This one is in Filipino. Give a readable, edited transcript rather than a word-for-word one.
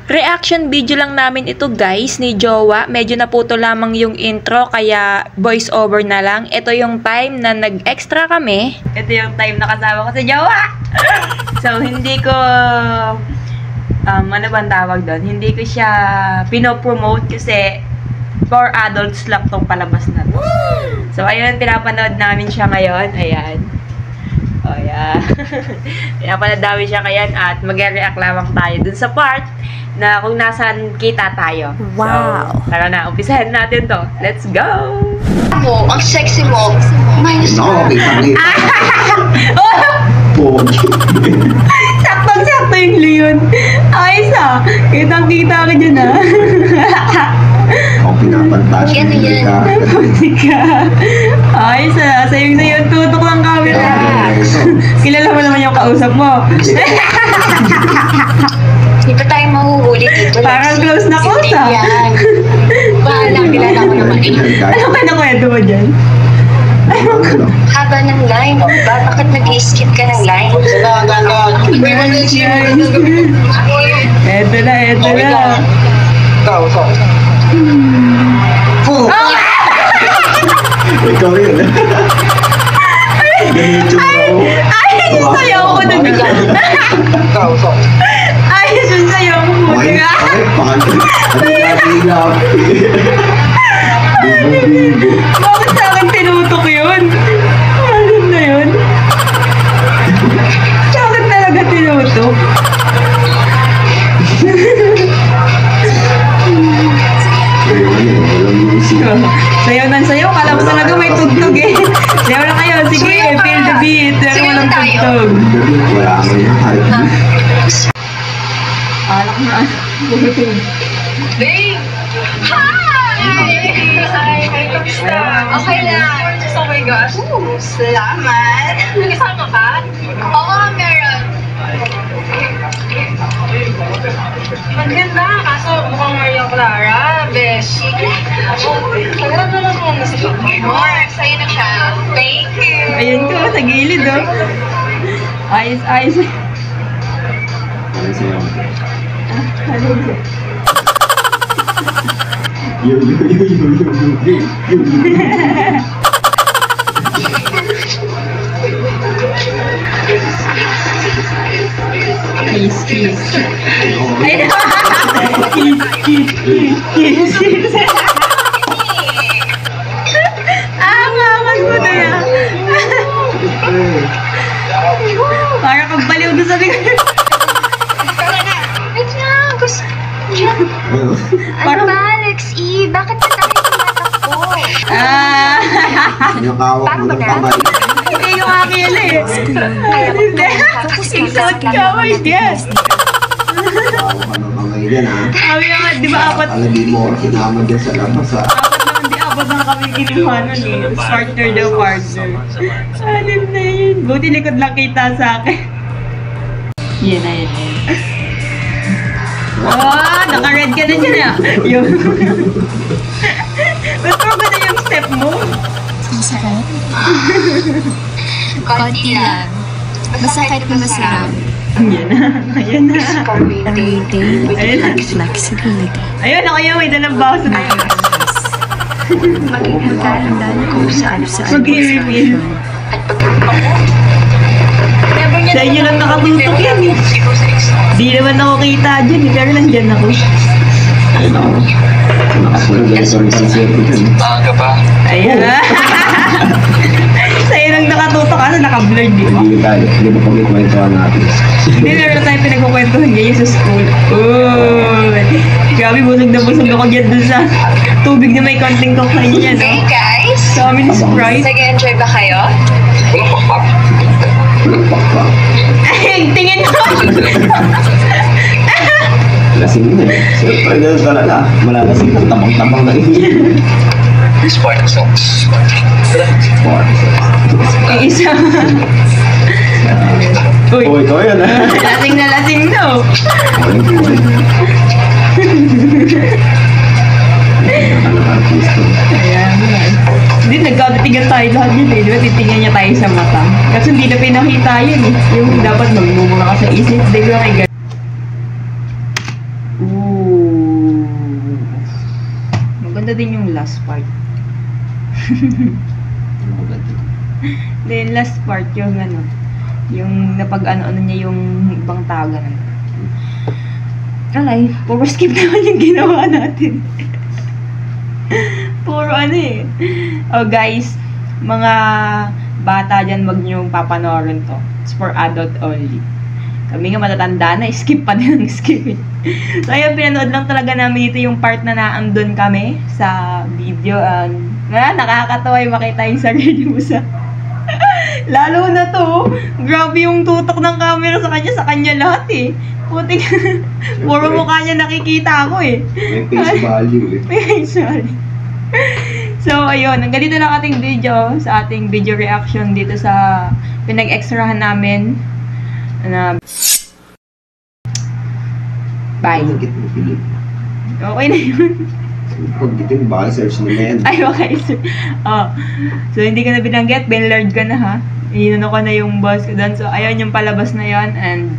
Reaction video lang namin ito guys ni Jowa. Medyo naputo lamang yung intro kaya voice over na lang. Ito yung time na nag-extra kami. Ito yung time na kasama ko si Jowa. So hindi ko ano bang tawag doon? Hindi ko siya pinopromote kasi for adults lang tong palabas na to. So ayun, pinapanood namin siya ngayon. Ayan. Oh yeah. Pinapanood namin siya ngayon at mag-react lamang tayo dun sa part na kung nasaan kita tayo. Wow! So, tara na, umpisahan natin to. Let's go! Ang sexy mo. Minus no, Saktong-sakto yung Leon. Ayos ah. Kitang-kita ka dyan ah. Ako pinapantas. Yan yan. Puti ka. Ayos ah. Sayong-sayo tutok ng camera. Kilala mo naman yung kausap mo. Hindi pa tayo mahuhuli dito. Parang close na close ah. Yan. Bahala, kilala ko naman. Ano ka na kwento mo dyan? Haba ng line. Ba? Bakit nag-skip ka ng line? Eto na, eto na. Ikaw yun. Ay, yung sayaw ko na bigla. Ay, yung sayaw ko mo na. Bakit sa akin tinutok yun? Ano na yun? Sa akin talaga tinutok. Sayaw ng sayaw, kala mo talaga may tugtog eh. Sayaw na kayo, sige, feel the beat. Pero walang tugtog. Wala ako yung hype. Alak na. Babe! Hi! Kamusta? Okay lang. Oh my gosh. Salamat. Kasama ka? Oo, meron. Maganda, kaso mukhang Maria Clara, Beshi. Kaya na lang muna si More, sa'yo na siya. Thank you. Ayun ko, sa gilid oh. Ayos, ayos. Ano sa'yo? Ano siya? Yung. Kiss, kiss. Ayun. Kiss, kiss. Angas mo na yan. Parang kang baliw doon sa bigay. Wait lang, gusto. Ano ba, Alex E? Bakit ba tayo tumatakbo? Yung kawak mo ng kamay. Hindi yung akin eh. Hindi. Exot ka mo, hindi. Kawak mo ng kamay yan ha. Sabi naman, di ba apat? Alabi mo, sinama dyan sa labas ha. Apat na kami kinuha nun eh. Partner daw partner. Alam na yun. Buti likod lang kita sa akin. Yan na yan. Oh, naka-red ka na dyan ah. Yung... Ba't mo ba na yung step mo? Masarap. Konti lang. Basta kahit na masarap. Yan na. Ayan na. Everyday with Ayun na. flexibility. Ayun, ako yung may dalang baso na yun. Magdalang kung saan-saan. Mag-i-reveal. Sa inyo lang nakatutok yan eh. Di naman ako kita dyan eh, pero nandyan ako. Ayun ako. Nakasunod yan sa resensero dyan. Maaga pa. Ayun na. Sa'yo lang nakatutok kasi naka-blurred di ba? Hindi tayo. Hindi ba pag-ikwentuhan natin? Hindi meron tayo pinagkukwentuhan ngayon sa school. Uy! Grabe, busog na busog ako dyan dun sa tubig na may konting kokain yan, no? Hey guys! Sa amin is Sprite. Nag-enjoy ba kayo? Ay, tingin mo! Lasing mo eh. Siyempre, ganun talaga. Malalasing ka. Tabang-tabang na yun. Spark songs. Yung isa. Uy, Oh, ito yan ha. lasing na lasing no. Ayan. Hindi, nagkatigan tayo lahat yun eh. Di ba, titingnan niya tayo sa mata. Kasi hindi na pinakita yun eh. Yung dapat magmumura ka sa isip. Di ba kay Ooh. Maganda din yung last part. Then last part yung ano, yung napag-ano-ano niya yung ibang taga na. Alay, puro skip naman yung ginawa natin. Puro ano eh. Oh guys, mga bata dyan, wag niyong papanoorin to. It's for adult only. Kami nga matatanda na, skip pa din ang skip. So ayun, pinanood lang talaga namin dito yung part na naandun kami sa video. Nakakatawa yung makita yung sarili mo sa... Lalo na to, grabe yung tutok ng camera sa kanya lahat eh. Putik, puro mukha niya nakikita ako eh. May face value eh. May face value. So, ayun, hanggang dito lang ating video, sa ating video reaction dito sa pinag-extrahan namin. Bye. Okay na yun. Pag dito yung baka search nila yan. Ay, okay. So, hindi ka na binanggit, binlord ka na ha. Inano ko na yung boss ko doon. So, ayun yung palabas na yon and